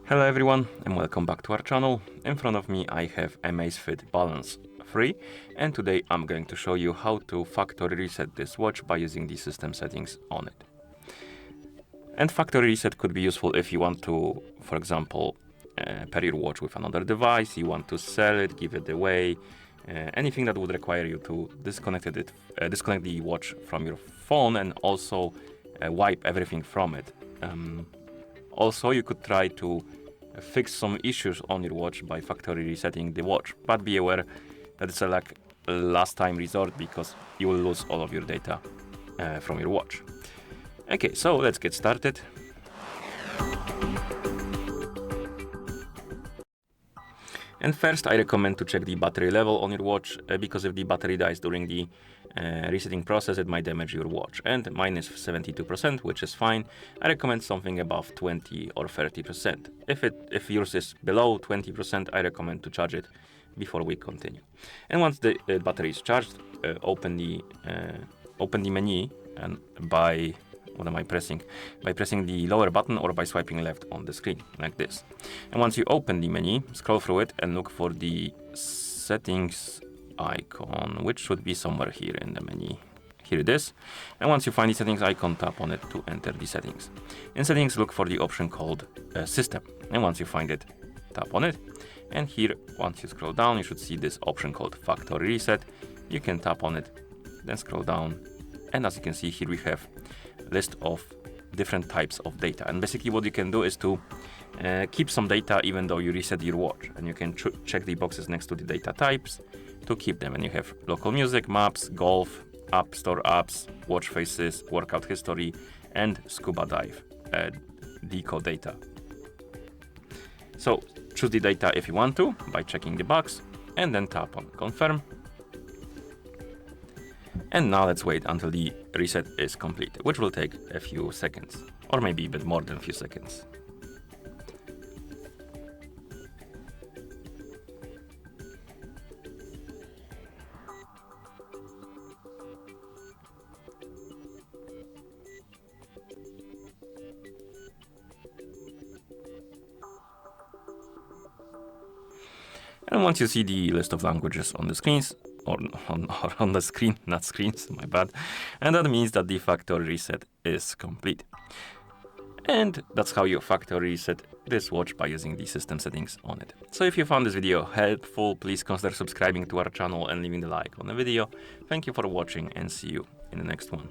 Hello everyone and welcome back to our channel. In front of me I have AMAZFIT Balance 3 and today I'm going to show you how to factory reset this watch by using the system settings on it. And factory reset could be useful if you want to, for example, pair your watch with another device, you want to sell it, give it away, anything that would require you to disconnect the watch from your phone and also wipe everything from it. Also, you could try to fix some issues on your watch by factory resetting the watch, but be aware that it's a last time resort because you will lose all of your data from your watch. Okay, so let's get started. And first, I recommend to check the battery level on your watch because if the battery dies during the resetting process, it might damage your watch. And mine is 72%, which is fine. I recommend something above 20 or 30%. If yours is below 20%, I recommend to charge it before we continue. And once the battery is charged, open the menu and by pressing the lower button or by swiping left on the screen, like this. And once you open the menu, scroll through it and look for the settings icon, which should be somewhere here in the menu. Here it is. And once you find the settings icon, tap on it to enter the settings. In settings, look for the option called system. And once you find it, tap on it. And here, once you scroll down, you should see this option called factory reset. You can tap on it, then scroll down. And as you can see here, we have a list of different types of data. And basically what you can do is to keep some data even though you reset your watch. And you can check the boxes next to the data types to keep them. And you have local music, maps, golf, app store apps, watch faces, workout history, and scuba dive deco data. So choose the data if you want to by checking the box and then tap on confirm. And now let's wait until the reset is complete, which will take a few seconds, or maybe a bit more than a few seconds. And once you see the list of languages on the screens, or on the screen, not screens, my bad. And that means that the factory reset is complete. And that's how you factory reset this watch by using the system settings on it. So if you found this video helpful, please consider subscribing to our channel and leaving the like on the video. Thank you for watching and see you in the next one.